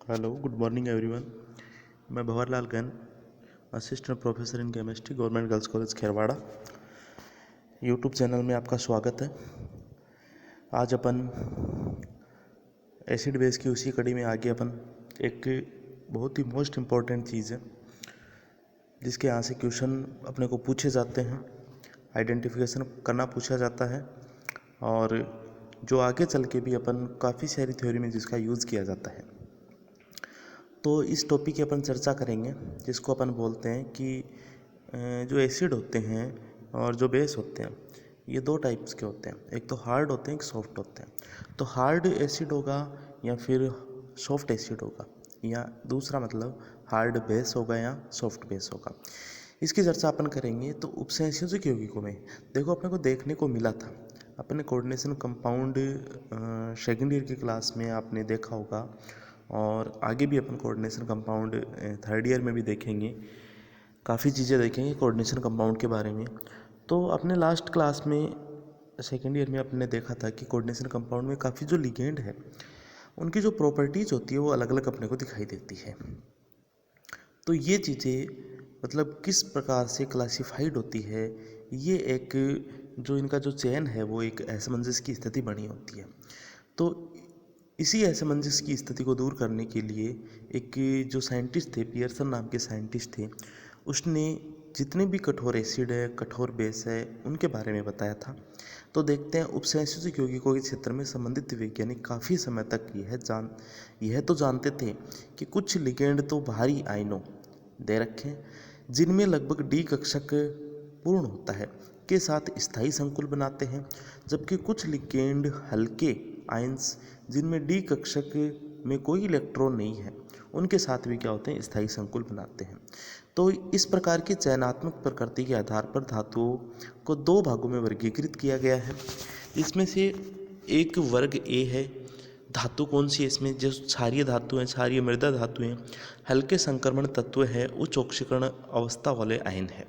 Hello, good morning everyone. मैं Bhanwarlal Gan, assistant professor in chemistry, government girls college Kherwara. YouTube channel में आपका स्वागत है। आज अपन एसिड बेस की उसी कड़ी में आगे अपन एक बहुत ही मोस्ट इम्पॉर्टेंट चीज़ है जिसके यहाँ से क्वेश्चन अपने को पूछे जाते हैं, आइडेंटिफिकेशन करना पूछा जाता है और जो आगे चल के भी अपन काफ़ी सारी थ्योरी में जिसका यूज़ किया जाता है। तो इस टॉपिक की अपन चर्चा करेंगे जिसको अपन बोलते हैं कि जो एसिड होते हैं और जो बेस होते हैं ये दो टाइप्स के होते हैं। एक तो हार्ड होते हैं, एक सॉफ्ट होते हैं। तो हार्ड एसिड होगा या फिर सॉफ्ट एसिड होगा, या दूसरा मतलब हार्ड बेस होगा या सॉफ्ट बेस होगा। इसकी चर्चा अपन करेंगे। तो उपसंयोजक यौगिकों में देखो अपने को देखने को मिला था, अपने कोऑर्डिनेशन कंपाउंड सेकेंड ईयर की क्लास में आपने देखा होगा और आगे भी अपन कोऑर्डिनेशन कंपाउंड थर्ड ईयर में भी देखेंगे। काफ़ी चीज़ें देखेंगे कोऑर्डिनेशन कंपाउंड के बारे में। तो अपने लास्ट क्लास में सेकेंड ईयर में अपने देखा था कि कोऑर्डिनेशन कंपाउंड में काफ़ी जो लिगेंड है उनकी जो प्रॉपर्टीज़ होती है वो अलग अलग अपने को दिखाई देती है। तो ये चीज़ें मतलब किस प्रकार से क्लासिफाइड होती है, ये एक जो इनका जो चयन है वो एक असमंजस की स्थिति बनी होती है। तो इसी असमंजस की स्थिति को दूर करने के लिए एक जो साइंटिस्ट थे, पियर्सन नाम के साइंटिस्ट थे, उसने जितने भी कठोर एसिड है, कठोर बेस है, उनके बारे में बताया था। तो देखते हैं उपसंयोजक यौगिकों के क्षेत्र में संबंधित वैज्ञानिक काफ़ी समय तक यह तो जानते थे कि कुछ लिगेंड तो भारी आयनों दे रखे हैं जिनमें लगभग डी कक्षक पूर्ण होता है के साथ स्थायी संकुल बनाते हैं, जबकि कुछ लिगेंड हल्के आयंस जिनमें डी कक्षक में कोई इलेक्ट्रॉन नहीं है उनके साथ भी क्या होते हैं, स्थायी संकुल बनाते हैं। तो इस प्रकार की चयनात्मक प्रकृति के आधार पर धातुओं को दो भागों में वर्गीकृत किया गया है। इसमें से एक वर्ग ए है, धातु कौन सी है इसमें, जो क्षारीय धातु हैं, क्षारीय मृदा धातु हैं, हल्के संक्रमण तत्व है, उच्च ऑक्सीकरण अवस्था वाले आयन है।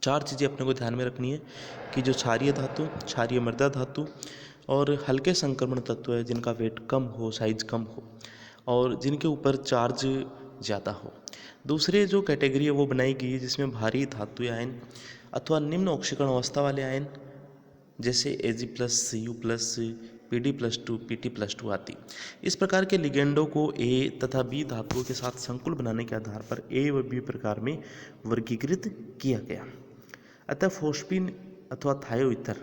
चार चीज़ें अपने को ध्यान में रखनी है कि जो क्षारीय धातु, क्षारीय मृदा धातु और हल्के संक्रमण तत्व है जिनका वेट कम हो, साइज कम हो और जिनके ऊपर चार्ज ज़्यादा हो। दूसरे जो कैटेगरी है वो बनाई गई है जिसमें भारी धातु आयन अथवा निम्न ऑक्सीकरण अवस्था वाले आयन जैसे Ag+, Cu+, Pd+2, Pt+2 आदि। इस प्रकार के लिगेंडों को ए तथा बी धातुओं के साथ संकुल बनाने के आधार पर ए व बी प्रकार में वर्गीकृत किया गया। अतः फोस्फीन अथवा थायोईथर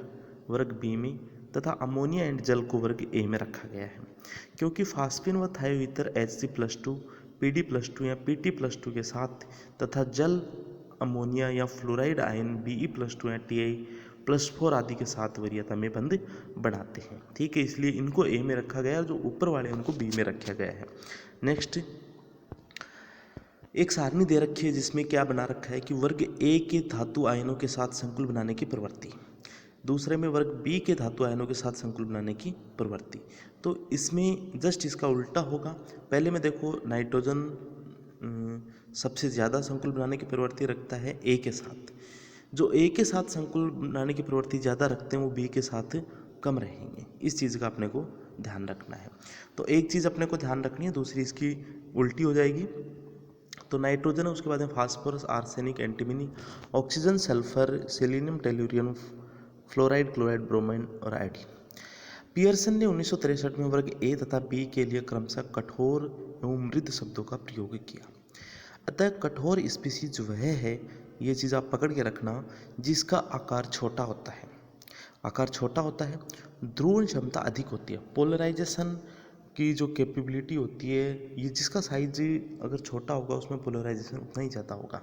वर्ग बी में तथा अमोनिया एंड जल को वर्ग ए में रखा गया है, क्योंकि फास्फीन व थायोईथर Hc+2, Pd+2 या Pt+2 के साथ तथा जल अमोनिया या फ्लोराइड आयन Be+2 या Ti+4 आदि के साथ वरीयता में बंध बनाते हैं। ठीक है, इसलिए इनको ए में रखा गया और जो ऊपर वाले उनको बी में रखा गया है। नेक्स्ट एक सारणी दे रखी है जिसमें क्या बना रखा है कि वर्ग ए के धातु आयनों के साथ संकुल बनाने की प्रवृत्ति, दूसरे में वर्ग बी के धातु आयनों के साथ संकुल बनाने की प्रवृत्ति। तो इसमें जस्ट इसका उल्टा होगा। पहले में देखो नाइट्रोजन सबसे ज़्यादा संकुल बनाने की प्रवृत्ति रखता है ए के साथ, जो ए के साथ संकुल बनाने की प्रवृत्ति ज़्यादा रखते हैं वो बी के साथ कम रहेंगे। इस चीज़ का अपने को ध्यान रखना है। तो एक चीज़ अपने को ध्यान रखनी है, दूसरी इसकी उल्टी हो जाएगी। तो नाइट्रोजन है, उसके बाद में phosphorus, arsenic, antimony, oxygen, sulphur, selenium, tellurium, fluoride, chloride, bromine और आयोडीन। पियर्सन ने 1963 में वर्ग ए तथा बी के लिए क्रमशः कठोर एवं मृद शब्दों का प्रयोग किया। अतः कठोर स्पीसीज वह है, ये चीज़ आप पकड़ के रखना, जिसका आकार छोटा होता है। आकार छोटा होता है, ध्रुवण क्षमता अधिक होती है, पोलराइजेशन की जो कैपेबिलिटी होती है, ये जिसका साइज अगर छोटा होगा उसमें पोलराइजेशन उतना ही ज़्यादा होगा।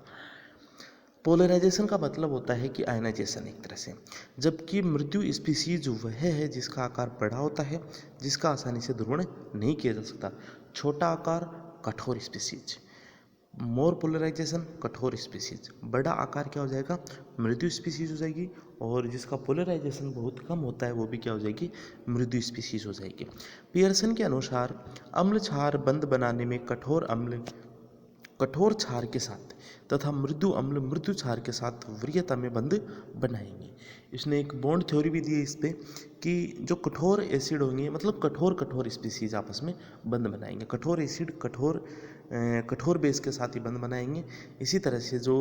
पोलराइजेशन का मतलब होता है कि आयनाइजेशन एक तरह से, जबकि मृत्यु स्पीसीज वह है जिसका आकार बड़ा होता है, जिसका आसानी से ध्रुवण नहीं किया जा सकता। छोटा आकार कठोर स्पीसीज, मोर पोलराइजेशन कठोर स्पीसीज, बड़ा आकार क्या हो जाएगा, मृदु स्पीसीज हो जाएगी, और जिसका पोलराइजेशन बहुत कम होता है वो भी क्या हो जाएगी, मृदु स्पीसीज हो जाएगी। पियर्सन के अनुसार अम्ल क्षार बंध बनाने में कठोर अम्ल कठोर क्षार के साथ तथा मृदु अम्ल मृदु क्षार के साथ वरीयता में बंध बनाएंगे। इसने एक बॉन्ड थ्योरी भी दी है इस पे कि जो कठोर एसिड होंगे मतलब कठोर स्पीसीज आपस में बंध बनाएंगे, कठोर एसिड कठोर बेस के साथ ही बंध बनाएंगे। इसी तरह से जो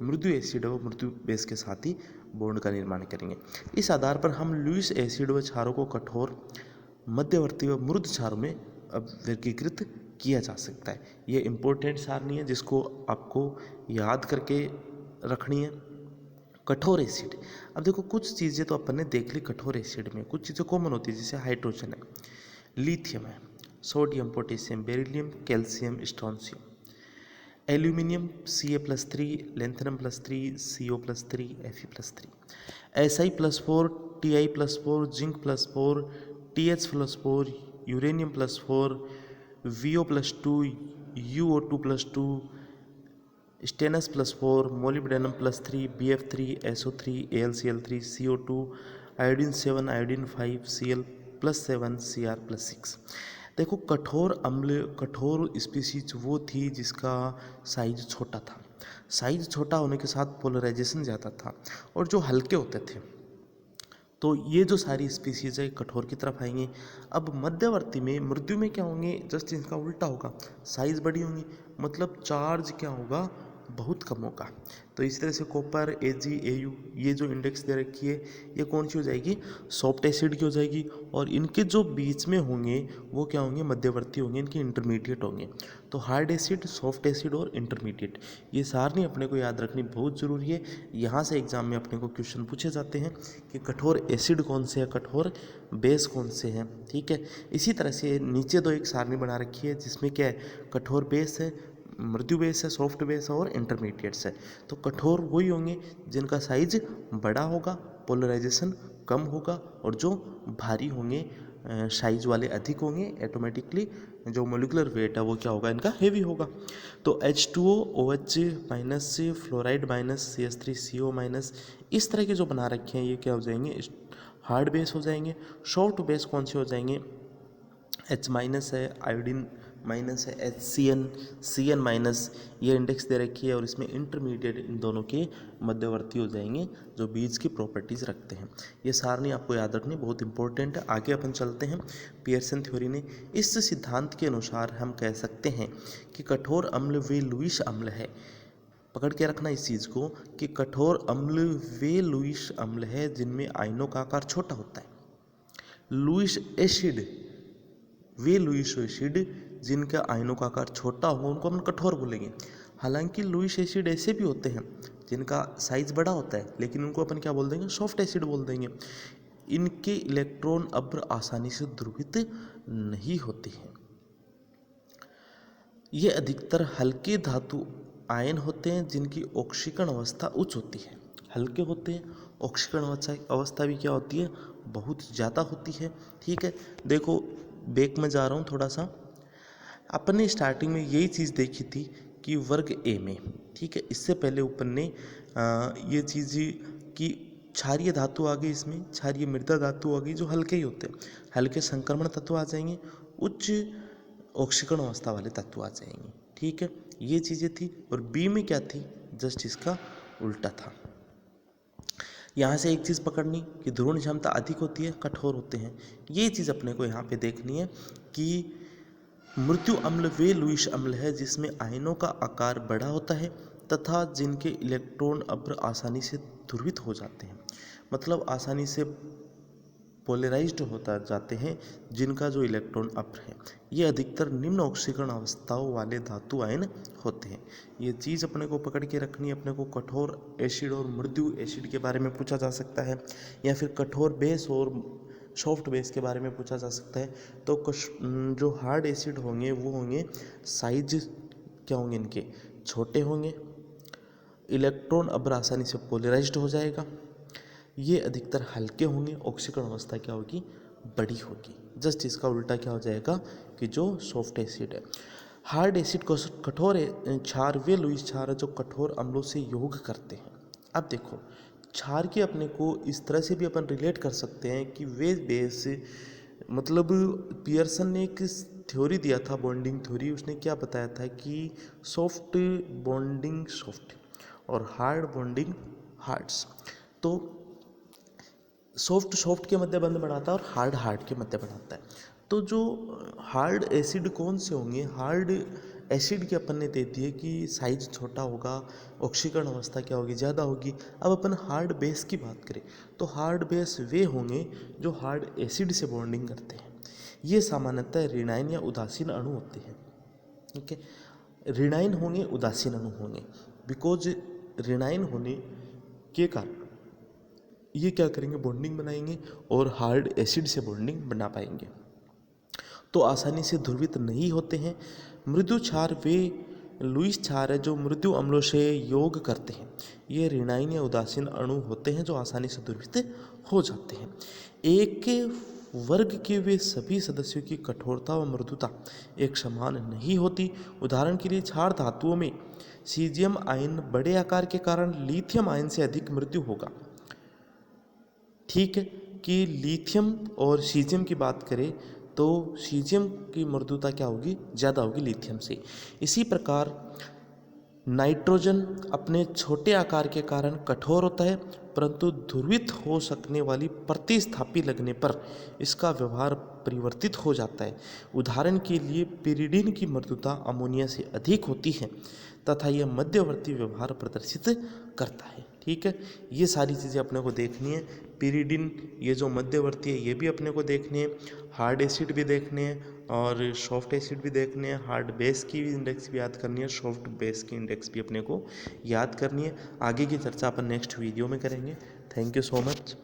मृदु एसिड है वो मृदु बेस के साथ ही बॉन्ड का निर्माण करेंगे। इस आधार पर हम लुईस एसिड व क्षारों को कठोर, मध्यवर्ती व मृदु क्षारों में अब वर्गीकृत किया जा सकता है। ये इम्पोर्टेंट सारणी है जिसको आपको याद करके रखनी है। कठोर एसिड, अब देखो कुछ चीज़ें तो अपन ने देख ली कठोर एसिड में, कुछ चीज़ें कॉमन होती है जैसे हाइड्रोजन है, लिथियम है, sodium, potassium, beryllium, calcium, strontium, aluminium Ca+3, लेंथेनम+3, CO+3, Fe+3, Si+4, Ti+4, जिंक+4, TH+4, यूरेनियम+4, VO+2, UO2+2, स्टेनस+4, मोलिब्डेनम+3, BF3, SO3, AlCl3, CO2, iodine 7, iodine 5, Cl+7, Cr+6। देखो कठोर अम्ल, कठोर स्पीसीज वो थी जिसका साइज छोटा था, साइज छोटा होने के साथ पोलराइजेशन ज़्यादा था, और जो हल्के होते थे। तो ये जो सारी स्पीसीज है कठोर की तरफ आएंगे। अब मध्यवर्ती में मृदु में क्या होंगे, जस्ट इनका उल्टा होगा, साइज बड़ी होंगी मतलब चार्ज क्या होगा, बहुत कम होगा। तो इस तरह से कॉपर, Ag, Au ये जो इंडेक्स दे रखी है ये कौन सी हो जाएगी, सॉफ्ट एसिड की हो जाएगी। और इनके जो बीच में होंगे वो क्या होंगे, मध्यवर्ती होंगे, इनके इंटरमीडिएट होंगे। तो हार्ड एसिड, सॉफ्ट एसिड और इंटरमीडिएट, ये सारणी अपने को याद रखनी बहुत ज़रूरी है। यहाँ से एग्जाम में अपने को क्वेश्चन पूछे जाते हैं कि कठोर एसिड कौन से है, कठोर बेस कौन से हैं, ठीक है। इसी तरह से नीचे दो एक सारणी बना रखी है जिसमें क्या है, कठोर बेस है, मृदु बेस है, सॉफ्ट बेस है और इंटरमीडिएट्स है। तो कठोर वही होंगे जिनका साइज बड़ा होगा, पोलराइजेशन कम होगा, और जो भारी होंगे, साइज वाले अधिक होंगे, ऑटोमेटिकली जो मोलिकुलर वेट है वो क्या होगा, इनका हेवी होगा। तो H2O, OH- fluoride minus, CH3CO minus, इस तरह के जो बना रखे हैं ये क्या हो जाएंगे, हार्ड बेस हो जाएंगे। सॉफ्ट बेस कौन से हो जाएंगे, H- है, आयोडीन माइनस है, HCN, CN-, ये इंडेक्स दे रखी है, और इसमें इंटरमीडिएट इन दोनों के मध्यवर्ती हो जाएंगे जो बीज की प्रॉपर्टीज़ रखते हैं। ये सारणी आपको याद रखनी बहुत इंपॉर्टेंट है। आगे अपन चलते हैं पियर्सन थ्योरी ने। इस सिद्धांत के अनुसार हम कह सकते हैं कि कठोर अम्ल वे लुईस अम्ल है, पकड़ के रखना इस चीज़ को कि कठोर अम्ल वे लुईस अम्ल है जिनमें आयनों का आकार छोटा होता है। लुईस एसिड वे लुईस एसिड जिनका आयनों का आकार छोटा होगा उनको हम कठोर बोलेंगे। हालांकि लुईस एसिड ऐसे भी होते हैं जिनका साइज बड़ा होता है, लेकिन उनको अपन क्या बोल देंगे, सॉफ्ट एसिड बोल देंगे। इनके इलेक्ट्रॉन अब्र आसानी से ध्रुवित नहीं होते हैं। ये अधिकतर हल्के धातु आयन होते हैं जिनकी ऑक्सीकरण अवस्था उच्च होती है। हल्के होते हैं, ऑक्सीकरण अवस्था भी क्या होती है, बहुत ज़्यादा होती है, ठीक है। देखो बैक में जा रहा हूँ थोड़ा सा, अपने स्टार्टिंग में यही चीज़ देखी थी कि वर्ग ए में, ठीक है, इससे पहले ऊपर ने ये चीज़ कि क्षारीय धातु आ गई, इसमें क्षारीय मृदा धातु आ गई जो हल्के ही होते हैं, हल्के संक्रमण तत्व आ जाएंगे, उच्च ऑक्सीकरण अवस्था वाले तत्व आ जाएंगे, ठीक है, ये चीज़ें थी। और बी में क्या थी, जस्ट इसका उल्टा था। यहाँ से एक चीज़ पकड़नी कि ध्रुवण क्षमता अधिक होती है, कठोर होते हैं। ये चीज़ अपने को यहाँ पे देखनी है कि मृत्यु अम्ल वे लुईस अम्ल है जिसमें आयनों का आकार बड़ा होता है तथा जिनके इलेक्ट्रॉन अब्र आसानी से ध्रुवित हो जाते हैं, मतलब आसानी से पोलराइज्ड होता जाते हैं जिनका जो इलेक्ट्रॉन अब्र है। ये अधिकतर निम्न ऑक्सीकरण अवस्थाओं वाले धातु आयन होते हैं। ये चीज़ अपने को पकड़ के रखनी है। अपने को कठोर एसिड और मृदु एसिड के बारे में पूछा जा सकता है, या फिर कठोर बेस और सॉफ्ट बेस के बारे में पूछा जा सकता है। तो जो हार्ड एसिड होंगे वो होंगे, साइज क्या होंगे इनके, छोटे होंगे, इलेक्ट्रॉन अब्र आसानी से पोलराइज्ड हो जाएगा। ये अधिकतर हल्के होंगे, ऑक्सीकरण अवस्था क्या होगी, बड़ी होगी। जस्ट इसका उल्टा क्या हो जाएगा कि जो सॉफ्ट एसिड है। हार्ड एसिड को कठोर क्षार वे लुईस क्षार है जो कठोर अम्लों से योग करते हैं। अब देखो क्षार के अपने को इस तरह से भी अपन रिलेट कर सकते हैं कि वे बेस, मतलब पियर्सन ने एक थ्योरी दिया था, बॉन्डिंग थ्योरी, उसने क्या बताया था कि सॉफ्ट बॉन्डिंग सॉफ्ट और हार्ड बॉन्डिंग हार्ड्स। तो सॉफ्ट के मध्य बंध बनाता है और हार्ड के मध्य बनाता है। तो जो हार्ड एसिड कौन से होंगे, हार्ड एसिड की अपन ने दे दिए कि साइज छोटा होगा, ऑक्सीकरण अवस्था क्या होगी, ज़्यादा होगी। अब अपन हार्ड बेस की बात करें तो हार्ड बेस वे होंगे जो हार्ड एसिड से बॉन्डिंग करते हैं। ये सामान्यतः ऋणायन या उदासीन अणु होते हैं। ठीक है, ऋणायन होंगे, उदासीन अणु होंगे। बिकॉज ऋणायन होने के कारण ये क्या करेंगे, बॉन्डिंग बनाएंगे और हार्ड एसिड से बॉन्डिंग बना पाएंगे, तो आसानी से ध्रुवित नहीं होते हैं। मृदु क्षार वे लुईस क्षार है जो मृदु अम्लों से योग करते हैं। ये ऋणायन या उदासीन अणु होते हैं जो आसानी से ध्रुवित हो जाते हैं। एक वर्ग के वे सभी सदस्यों की कठोरता व मृदुता एक समान नहीं होती। उदाहरण के लिए क्षार धातुओं में सीजियम आयन बड़े आकार के कारण लिथियम आयन से अधिक मृदु होगा। ठीक है, कि लिथियम और सीजियम की बात करें तो सीजियम की मृदुता क्या होगी, ज़्यादा होगी लिथियम से। इसी प्रकार नाइट्रोजन अपने छोटे आकार के कारण कठोर होता है, परंतु ध्रुवित हो सकने वाली प्रतिस्थापी लगने पर इसका व्यवहार परिवर्तित हो जाता है। उदाहरण के लिए पिरिडिन की मृदुता अमोनिया से अधिक होती है तथा यह मध्यवर्ती व्यवहार प्रदर्शित करता है। ठीक है, ये सारी चीज़ें अपने को देखनी है। पिरिडिन ये जो मध्यवर्ती है ये भी अपने को देखनी है, हार्ड एसिड भी देखने हैं और सॉफ्ट एसिड भी देखने हैं। हार्ड बेस की इंडेक्स भी याद करनी है, सॉफ्ट बेस की इंडेक्स भी अपने को याद करनी है। आगे की चर्चा अपन नेक्स्ट वीडियो में करेंगे। Thank you so much.